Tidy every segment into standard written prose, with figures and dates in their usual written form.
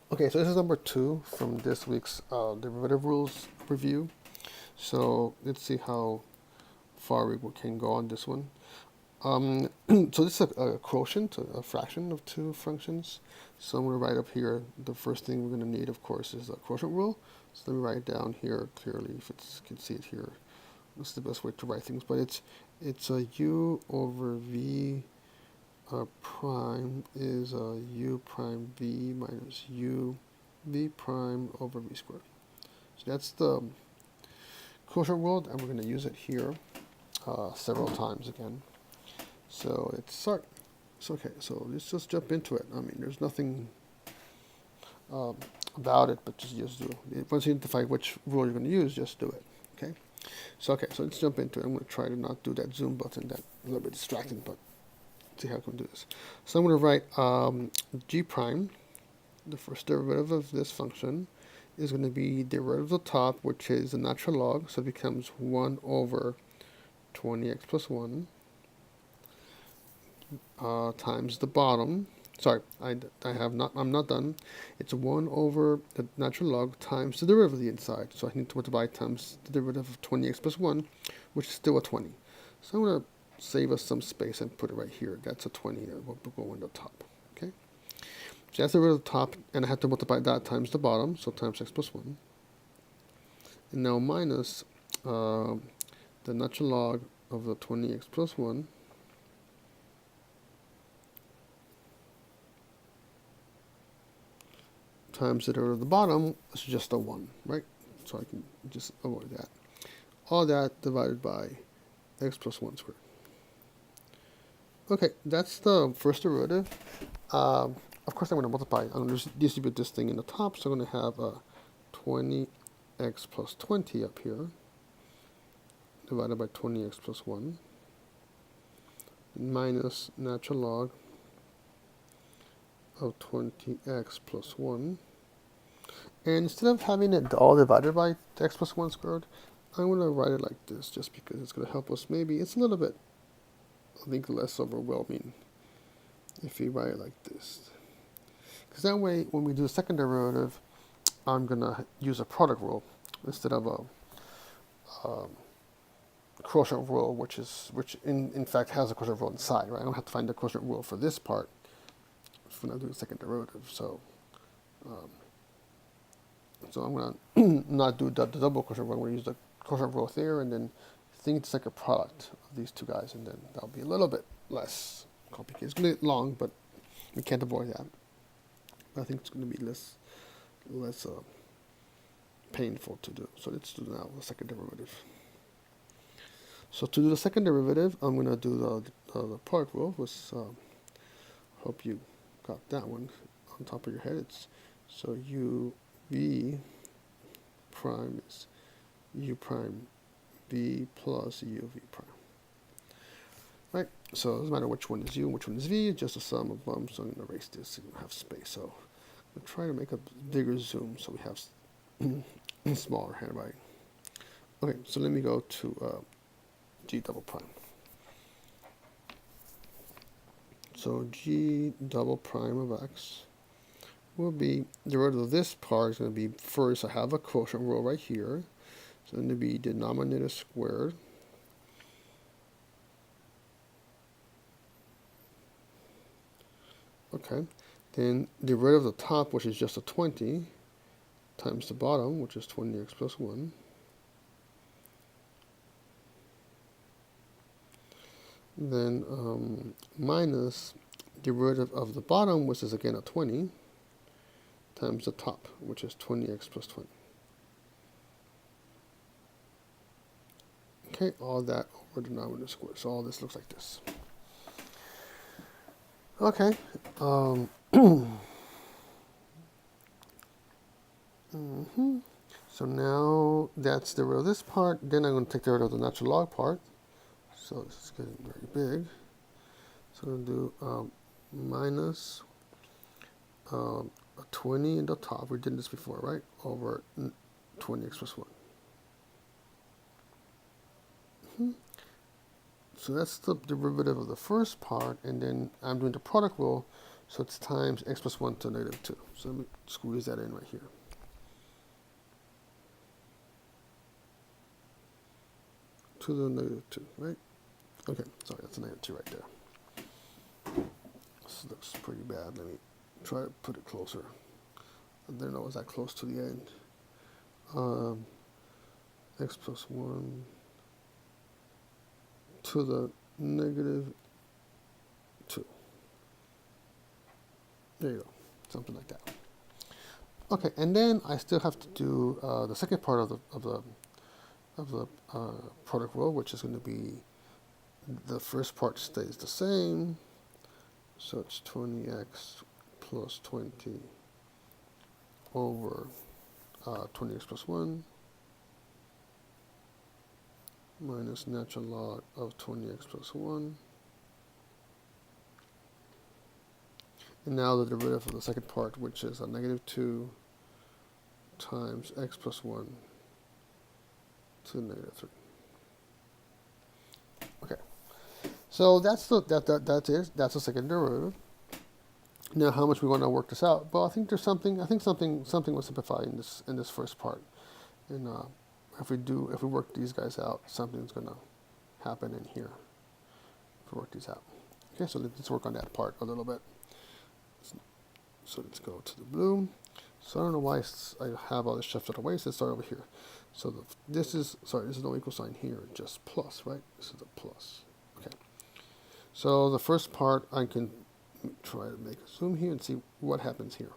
Okay, so this is number 2 from this week's derivative rules review. So let's see how far we can go on this one. So this is a quotient, a fraction of two functions. So I'm going to write up here, the first thing we're going to need, of course, is a quotient rule. So let me write it down here clearly, if you can see it here. That's the best way to write things, but it's a u over v prime is a u prime v minus u v prime over v squared. So that's the quotient rule, and we're going to use it here several times again. So let's start. So okay, so let's just jump into it. I mean, there's nothing about it, but just do it. Once you identify which rule you're going to use, just do it. Okay. So okay, so let's jump into it. I'm going to try to not do that zoom button. That's a little bit distracting, but see how I can do this. So I'm going to write g prime, the first derivative of this function, is going to be derivative of the top, which is the natural log, so it becomes 1 over 20x plus 1 times the bottom. Sorry, I'm not done. It's 1 over the natural log times the derivative of the inside. So I need to multiply times the derivative of 20x plus 1, which is still a 20. So I'm going to save us some space and put it right here. That's a 20 that will go in the top. Okay. So that's the derivative of the top, and I have to multiply that times the bottom, so times x plus 1. And now minus the natural log of the 20x plus 1 times the derivative of the bottom, which is just a 1, right? So I can just avoid that. All that divided by x plus 1 squared. Okay, that's the first derivative. Of course, I'm going to multiply. I'm going to distribute this thing in the top, so I'm going to have a 20x plus 20 up here, divided by 20x plus 1, minus natural log of 20x plus 1. And instead of having it all divided by x plus 1 squared, I'm going to write it like this, just because it's going to help us. Maybe it's a little bit, I think, less overwhelming if we write it like this. Because that way, when we do the second derivative, I'm going to use a product rule instead of a quotient rule, which in fact has a quotient rule inside, right? I don't have to find the quotient rule for this part when I do the second derivative. So I'm going to not do the double quotient rule. I'm going to use the quotient rule there, and then think it's like a product of these two guys, and then that'll be a little bit less complicated. It's going to be long, but we can't avoid that. I think it's going to be less painful to do. So let's do now the second derivative. So to do the second derivative, I'm going to do the product rule. Hope you got that one on top of your head. It's so u v prime is u prime v plus u v prime. Right. So it doesn't matter which one is u and which one is v. It's just a sum of them. So I'm going to erase this so we don't have space. So I'm try to make a bigger zoom so we have smaller handwriting. Okay, so let me go to g double prime. So g double prime of x will be, the derivative of this part is going to be, first I have a quotient rule right here. So going to be denominator squared okay. Then derivative of the top, which is just a 20, times the bottom, which is 20x plus 1. Then minus derivative of the bottom, which is again a 20, times the top, which is 20x plus 20. Okay, all that over denominator square. So all this looks like this. Okay. So now that's the derivative of this part. Then I'm going to take the derivative of the natural log part. So this is getting very big. So I'm going to do minus a 20 in the top. We did this before, right? Over 20x plus 1. So that's the derivative of the first part, and then I'm doing the product rule. So it's times x plus 1 to negative 2. So let me squeeze that in right here. To the negative 2, right? Okay, sorry, that's a negative 2 right there. This looks pretty bad. Let me try to put it closer. I didn't know it was that close to the end. X plus 1 to the negative 2. There you go, something like that. Okay, and then I still have to do the second part of the product rule, which is going to be the first part stays the same, so it's 20x plus 20 over 20x plus 1 minus natural log of 20x plus 1. And now the derivative of the second part, which is a negative 2 times x plus 1 to the negative 3. Okay, so that's the second derivative. Now, how much we want to work this out? Well, I think there's something. I think something was simplified in this first part. And if we work these guys out, something's going to happen in here. If we work these out. Okay, so let's work on that part a little bit. So let's go to the blue. So I don't know why I have all this shifted away. So let's start over here. So this is no equal sign here, just plus, right? This is a plus. Okay. So the first part, I can try to make a zoom here and see what happens here.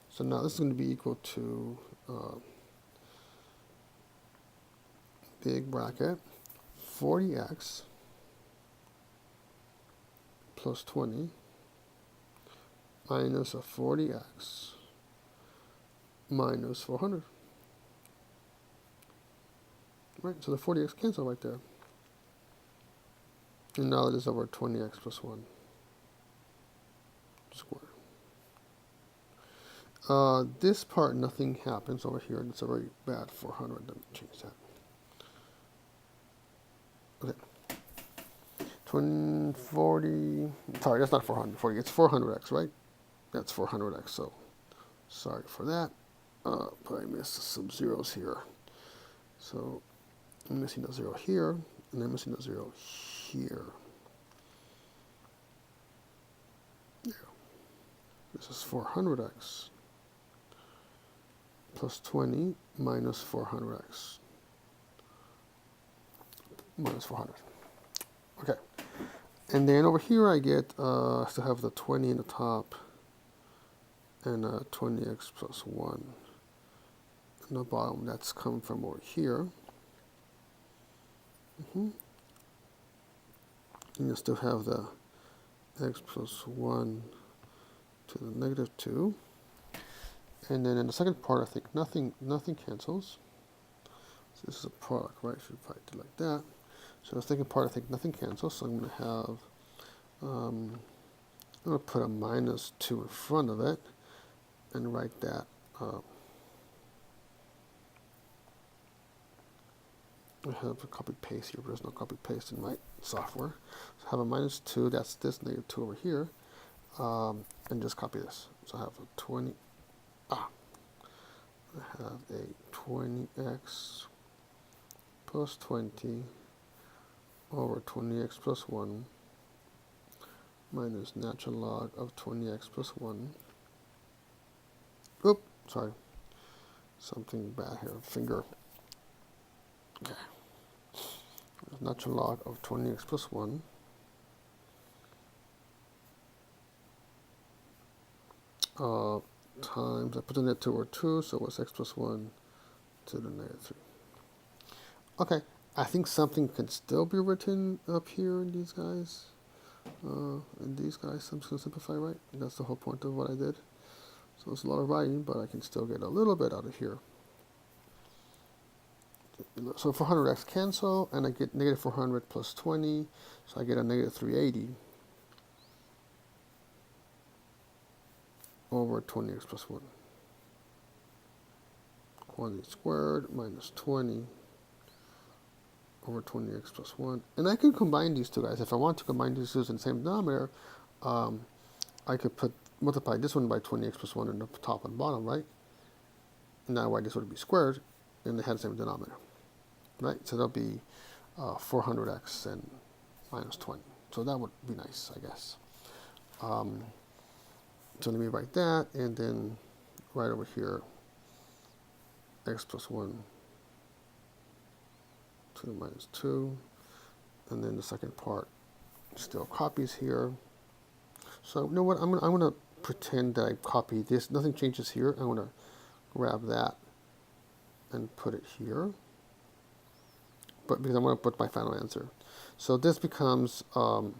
So now this is going to be equal to big bracket 40x plus 20 minus a 40x minus 400. Right, so the 40x cancel right there. And now it is over 20x plus 1 squared. This part, nothing happens over here. It's a very bad 400. Let me change that. Okay. 40, sorry, that's not 440. It's 400x, right? That's 400x, so sorry for that. But I missed some zeros here. So I'm missing a 0 here, and I'm missing a 0 here. Yeah. This is 400x plus 20 minus 400x minus 400. Okay. And then over here I get, still have the 20 in the top and 20x plus 1 in the bottom. That's coming from over here. And you still have the x plus 1 to the negative 2. And then in the second part, I think nothing cancels. So this is a product, right? Should probably do like that. So the second part, I think nothing cancels. So I'm going to have, I'm going to put a minus 2 in front of it and write that. I have a copy paste here, but there's no copy paste in my software. So I have a minus 2, that's this negative 2 over here, and just copy this. So I have a 20, I have a 20x plus 20 over 20x plus 1 minus natural log of 20x plus 1. Oop, sorry, something bad here, finger. Okay. Natural log of 20x plus 1 times, I put in that 2 over 2, so it's x plus 1 to the negative 3. Okay, I think something can still be written up here in these guys. I'm just going to simplify, right? That's the whole point of what I did. So it's a lot of writing, but I can still get a little bit out of here. So 400x cancel, and I get negative 400 plus 20, so I get a negative 380 over 20x plus 1. Quantity squared minus 20 over 20x plus 1. And I can combine these two guys. If I want to combine these two in the same denominator, I could multiply this one by 20x plus 1 in the top and bottom, right? And now why this would be squared, and they had the same denominator, right? So that'll be 400x and minus 20. So that would be nice, I guess. So let me write that, and then right over here, x plus 1 to the minus 2. And then the second part still copies here. So you know what, I'm gonna pretend that I copy this. Nothing changes here. I'm gonna grab that and put it here. But because I'm gonna put my final answer. So this becomes the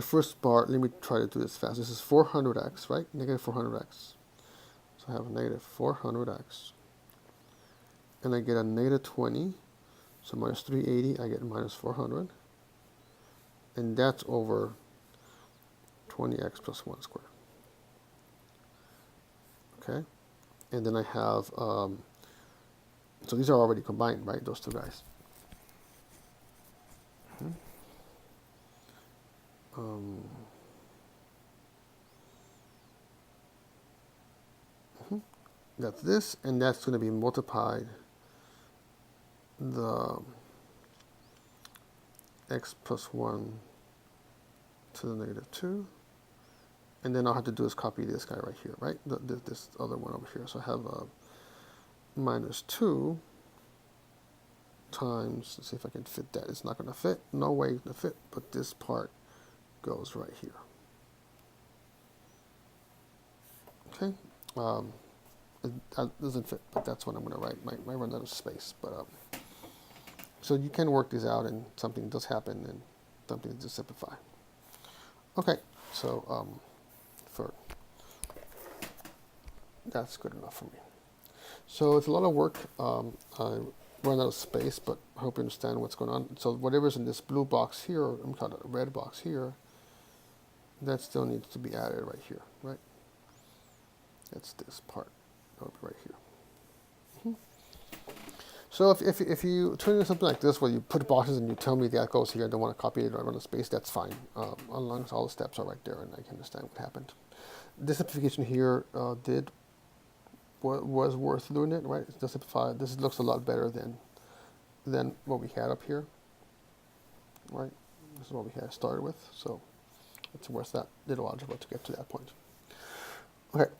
first part. Let me try to do this fast. This is 400x, right? Negative 400x. So I have a negative 400x. And I get a negative 20. So minus 380, I get minus 400. And that's over 20x plus 1 squared. Okay? And then I have, so these are already combined, right? Those two guys. That's this, and that's going to be multiplied the x plus 1 to the negative 2. And then all I have to do is copy this guy right here, right? This other one over here. So I have minus 2 times, let's see if I can fit that. It's not going to fit. No way it's going to fit, but this part goes right here. Okay? That doesn't fit, but that's what I'm going to write. Might run out of space, but so you can work these out, and something does happen, and something to simplify. Okay, so that's good enough for me. So it's a lot of work. I run out of space, but I hope you understand what's going on. So whatever's in this blue box here, or I'm calling it a red box here, that still needs to be added right here, right? That's this part. That'll be right here. So if you turn into something like this, where you put boxes and you tell me that goes here, I don't want to copy it or run out of space, that's fine. As long as all the steps are right there and I can understand what happened. This simplification here was worth doing it, right? It's simplified. This looks a lot better than what we had up here, right? This is what we had started with, so it's worth that little algebra to get to that point. Okay.